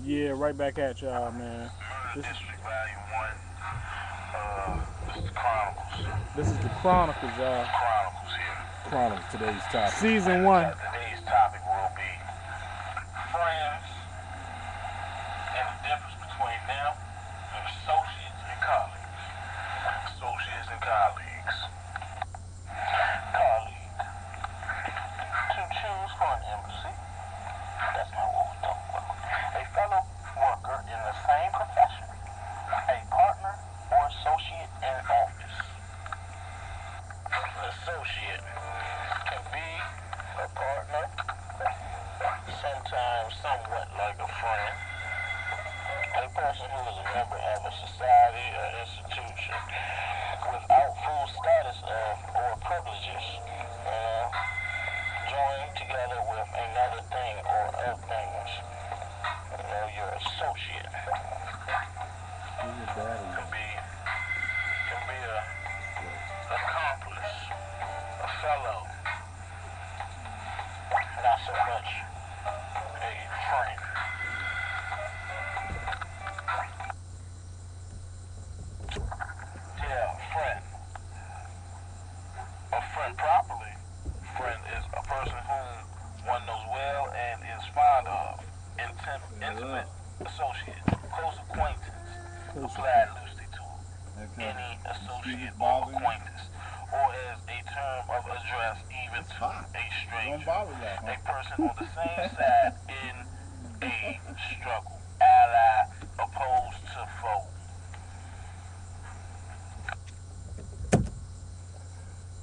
Yeah, right back at y'all, man. Murder This is District Volume 1. This is the Chronicles. this is the Chronicles, It's y'all. Chronicles here. Chronicles, today's topic. Season one. Today's topic will be friends and the difference between them and associates and colleagues. Associates and colleagues. Colleague. To choose for an embassy. That's not what we're talking about. A fellow worker in the same profession. A partner or associate in office. An associate can be a partner, sometimes somewhat like a friend. A person who is a member of a society or institution without full status of or privileges. Joined together with another thing or of things. Your associate Who's your daddy? can be a accomplice, a fellow, not so much a friend. Yeah, friend. A friend properly. Friend is a person whom one knows well and is fond of. Intimate associate, close acquaintance, applied loosely to any associate or acquaintance, or as a term of address even to a stranger, a person on the same side in a struggle, ally opposed to foe.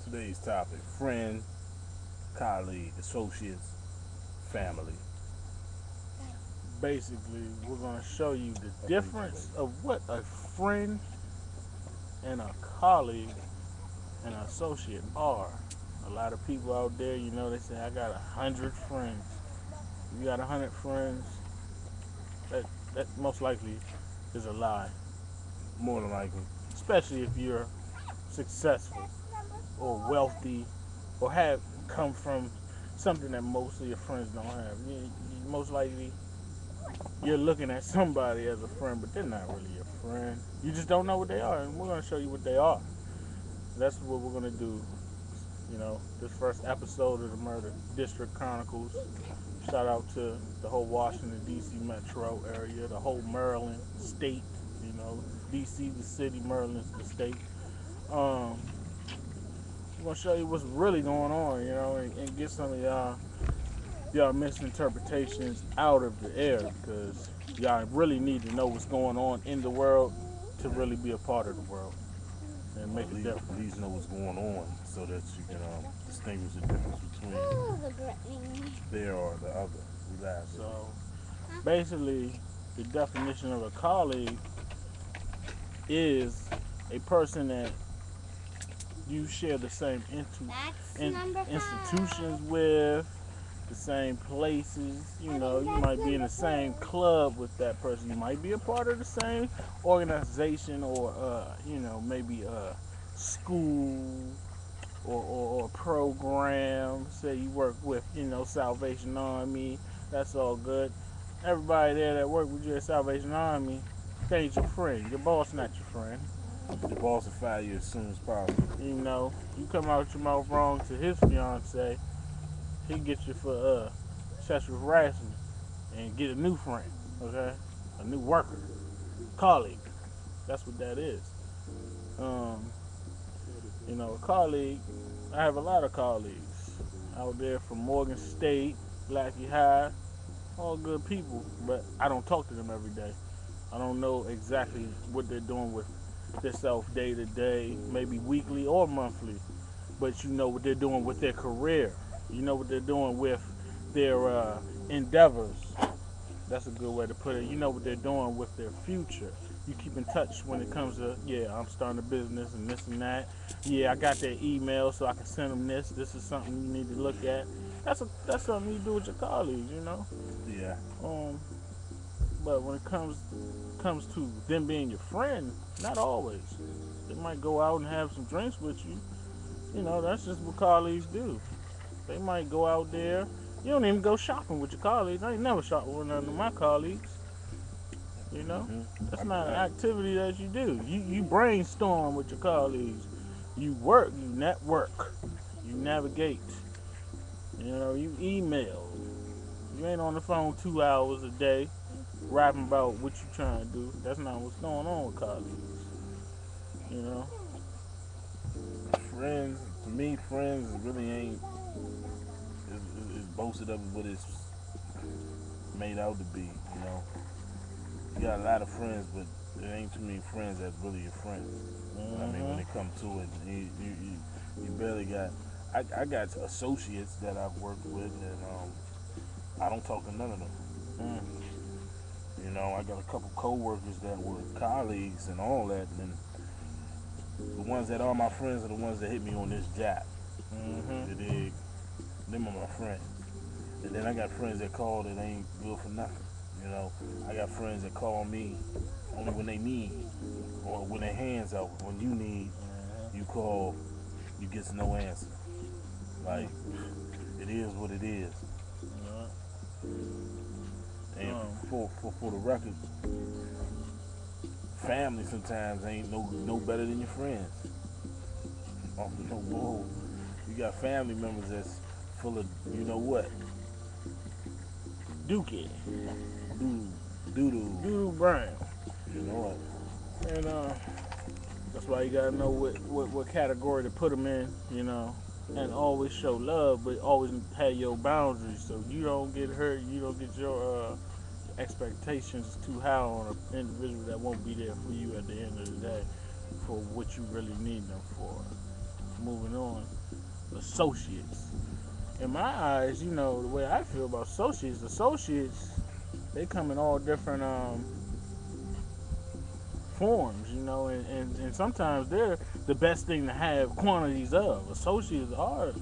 Today's topic: friend, colleague, associates, family. Basically, we're gonna show you the difference of what a friend and a colleague and an associate are. A lot of people out there, they say I got 100 friends. If you got 100 friends, that that most likely is a lie. More than likely. Especially if you're successful or wealthy or have come from something that most of your friends don't have. Most likely you're looking at somebody as a friend, but they're not really your friend. You just don't know what they are, and we're gonna show you what they are. That's what we're gonna do. This first episode of the Murder District Chronicles. Shout out to the whole Washington D.C. metro area, the whole Maryland state. D.C. the city, Maryland's the state. Um, we're gonna show you what's really going on, and get some of y'all misinterpretations out of the air, because y'all really need to know what's going on in the world to really be a part of the world and make a difference. At least know what's going on so that you can distinguish the difference between there or the other. Relax. So basically, the definition of a colleague is a person that you share the same institutions with, the same places. You might be in the same club with that person. You might be a part of the same organization, or maybe a school or program. Say you work with Salvation Army. That's all good. Everybody there that work with you at Salvation Army, they ain't your friend. Your boss not your friend. Your boss will fire you as soon as possible. You come out your mouth wrong to his fiance, he get you for sexual harassment and get a new friend, okay? A new worker, colleague. That's what that is. A colleague. I have a lot of colleagues out there from Morgan State, Blackie High, all good people, but I don't talk to them every day. I don't know exactly what they're doing with themselves day to day, maybe weekly or monthly, but you know what they're doing with their career. You know what they're doing with their endeavors. That's a good way to put it. You know what they're doing with their future. You keep in touch when it comes to, yeah, I'm starting a business and this and that. Yeah, I got their email so I can send them this. This is something you need to look at. That's something you do with your colleagues, Yeah. But when it comes to them being your friend, not always. They might go out and have some drinks with you. That's just what colleagues do. They might go out there. You don't even go shopping with your colleagues. I ain't never shopped with none of my colleagues. You know, Mm-hmm. that's not an activity that you do. You brainstorm with your colleagues. You work. You network. You navigate. You know, you email. You ain't on the phone 2 hours a day rapping about what you trying to do. That's not what's going on with colleagues. You know. Friends, to me, friends really ain't is boasted up what it's made out to be. You know, you got a lot of friends, but there ain't too many friends that's really your friends. I mean, when it comes to it, you barely got. I got associates that I've worked with, and I don't talk to none of them. Mm. You know, I got a couple co-workers that were colleagues and all that, and the ones that are my friends are the ones that hit me on this job. Mm-hmm. They dig. Them are my friends. And then I got friends that call that ain't good for nothing. You know, I got friends that call me only when they need, or when their hands out. When you need, you call, you get no answer. Like, it is what it is. And for the record, family sometimes ain't no better than your friends. Whoa. You got family members that's full of, you know what? Dookie. Doo-doo. Doo Brown. You know what? And that's why you gotta know what category to put them in, you know, and always show love, but always have your boundaries so you don't get hurt, you don't get your expectations too high on an individual that won't be there for you at the end of the day for what you really need them for. Moving on, associates. In my eyes, you know, the way I feel about associates, they come in all different forms, you know, and sometimes they're the best thing to have quantities of. Associates are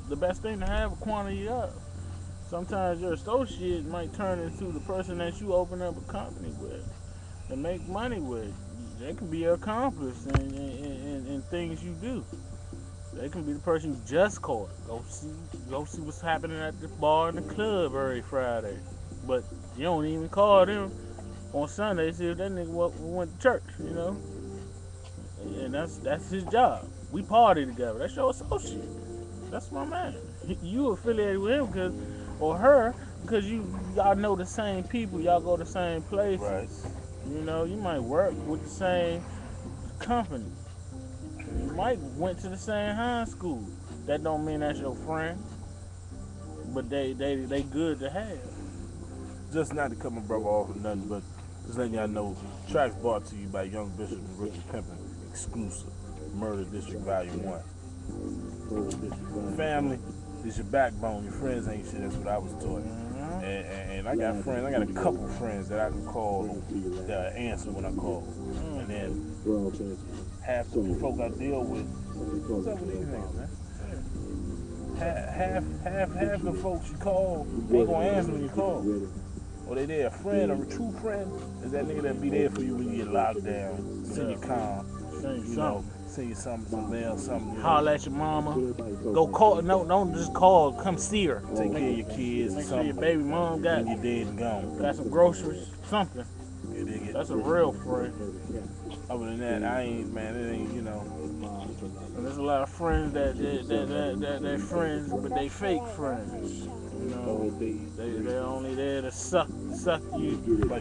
the best thing to have a quantity of. Sometimes your associate might turn into the person that you open up a company with and make money with. They can be your accomplice in things you do. They can be the person you just caught. Go see what's happening at the bar and the club every Friday. But you don't even call them on Sunday, see if that nigga went to church, you know? And that's his job. We party together. That's your associate. That's my man. You affiliated with him or her because y'all know the same people. Y'all go to the same places. Right. You know, you might work with the same company. You might went to the same high school. That don't mean that's your friend. But they good to have. Just not to cut my brother off or nothing, but just letting y'all know, tracks brought to you by Young Bishop and Ricky Pimpn, exclusive, Murder District Volume 1. Family is your backbone. Your friends ain't shit. That's what I was taught. And I got friends. I got a couple friends that I can call that answer when I call. And then half the folk I deal with, what's up with these niggas, man? Half the folks you call ain't gonna answer when you call. Or they there, a friend, or a true friend, is that nigga that be there for you when you get locked down, send you calm, you know, send you something, some mail, something. Holler at your mama. Go call. No, don't just call. Come see her. Take care of your kids or Make sure something. your baby mom got When you're dead and gone. got some groceries, something. Yeah, they get. That's a real friend. Other than that, I ain't, man, it ain't, you know. And there's a lot of friends that they're friends, but they fake friends. You know, they're only there to suck you,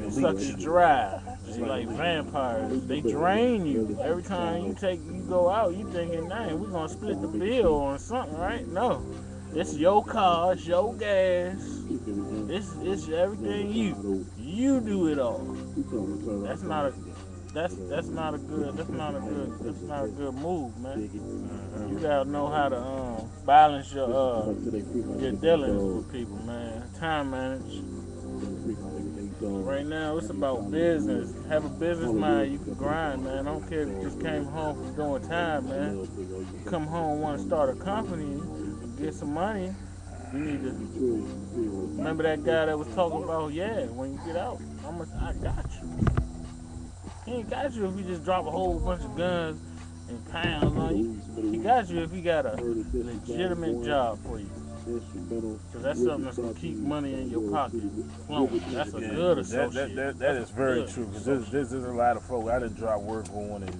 suck you dry. They like vampires. They drain you. Every time you go out, you thinking, dang, we gonna split the bill on something, right? No, it's your car, it's your gas, it's everything you do it all. That's not a good move, man. You gotta know how to balance your dealings with people, man. Time manage. Right now, it's about business. Have a business mind, you can grind, man. I don't care if you just came home from doing time, man. You come home, want to start a company, get some money. You need to remember that guy that was talking about, yeah, when you get out, I got you. He ain't got you if he just drop a whole bunch of guns and pounds on you. He got you if he got a legitimate job for you. Because that's something that's going to keep money in your pocket flowing. That's a good associate. That is very true. Because there's a lot of folk I didn't drop work on, and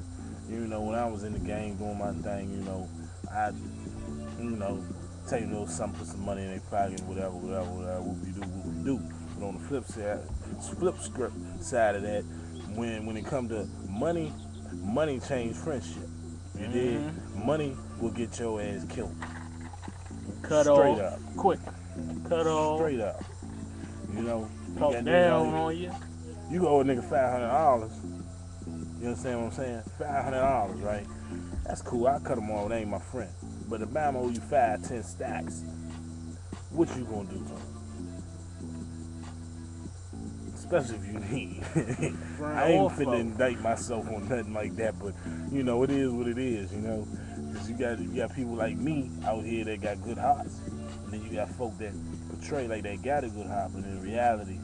when I was in the game doing my thing, I take a little something, put some money in their pocket, whatever, whoop-de-doo. But on the flip side of that, when it comes to money change friendship. You dig? Money will get your ass killed. Cut straight off. Up. Quick. Cut off. Straight up. Talk down on you. You go owe a nigga $500. You understand what I'm saying? $500, right? That's cool. I cut them all. They ain't my friend. But if I'm owe you 5-10 stacks, what you gonna do to him? Especially if you need. I ain't finna indict myself on nothing like that, but it is what it is, Because you got people like me out here that got good hearts, and then you got folk that portray like they got a good heart, but in reality,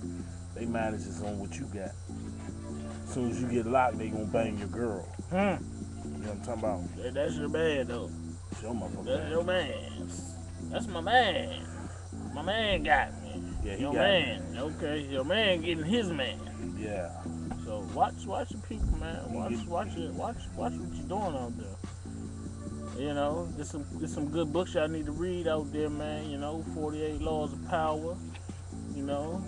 they mind is just on what you got. As soon as you get locked, they gonna bang your girl. You know what I'm talking about? That's your man, though. That's your motherfucker. That's your man. That's my man. My man got me. Yeah, he your got man. me. Okay, your man getting his man. Yeah. So watch your people, man. Watch what you're doing out there. There's some good books y'all need to read out there, man. 48 Laws of Power. The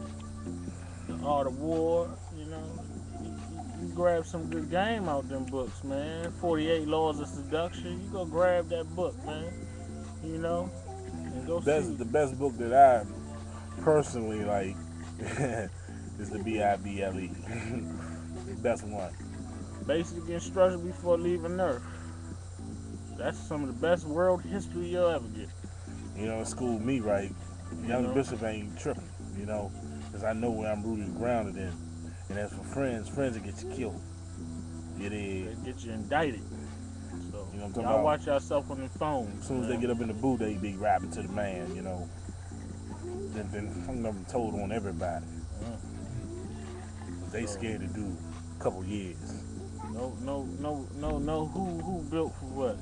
Art of War. You grab some good game out them books, man. 48 Laws of Seduction. You go grab that book, man. And go see. The best book that I personally like is the Bible. The best one. Basic instruction before leaving Earth. That's some of the best world history you'll ever get. It schooled me right. Young Bishop ain't tripping, because I know where I'm rooted and grounded in. And as for friends will get you killed. It is. They get you indicted. So what I'm talking y'all about? watch yourself on the phone. As soon as they get up in the booth, they be rapping to the man, Then I'm never told on everybody. They scared to do a couple years. No, who built for what?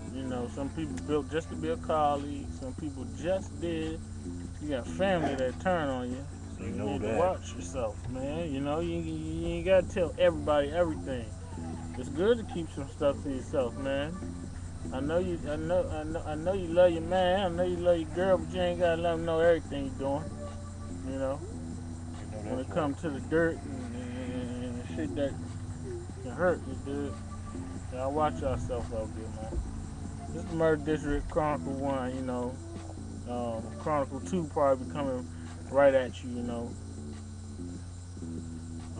Some people built just to be a colleague. Some people just did. You got family that turn on you. So you need to watch yourself, man. You ain't gotta tell everybody everything. It's good to keep some stuff to yourself, man. I know you love your man. I know you love your girl, but you ain't gotta let them know everything you're doing. When it comes to the dirt and shit that can hurt you, dude. Y'all watch yourself out there, man. This is Murder District Chronicle 1, Chronicle 2 probably coming right at you,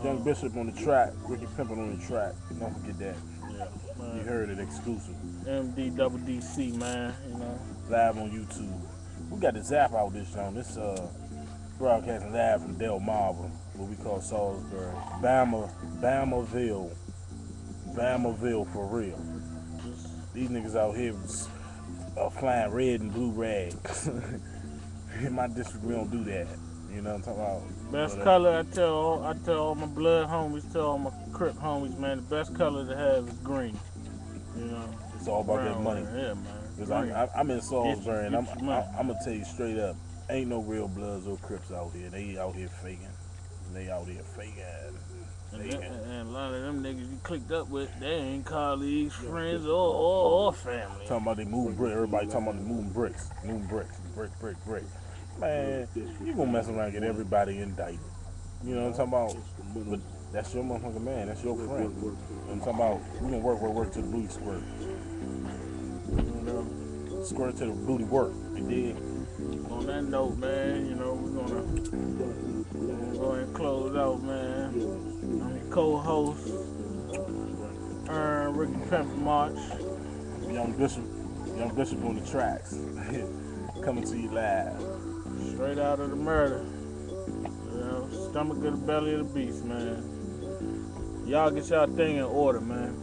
Young Bishop on the track, Ricky Pimpn on the track. Don't forget that. Yeah, man. You heard it exclusive. MD-DC, man, Live on YouTube. We got the Zap out this show. This broadcasting live from Del Marva, what we call Salisbury. Bamaville for real. These niggas out here are flying red and blue rags. In my district, we don't do that. You know what I'm talking about? Best color, I tell all my blood homies, tell all my Crip homies, man, the best color to have is green. It's all about that money. Yeah, man. Because I'm in Salisbury, and I'm gonna tell you straight up, ain't no real Bloods or Crips out here. They out here faking. And a lot of them niggas you clicked up with, they ain't colleagues, friends, or family. Talking about they moving bricks. Everybody talking about they moving bricks. Brick. Man, you gonna mess around and get everybody indicted. You know what I'm talking about? But that's your motherfucking man. That's your friend. You know what I'm talking about? We gonna work to the booty squirt. Squirt to the booty work. You dig? On that note, man, we're gonna go ahead and close out, man. I'm your co-host, Ricky Pimpn March. Young Bishop on the tracks. Coming to you live. Straight out of the murder. Stomach of the belly of the beast, man. Y'all get y'all thing in order, man.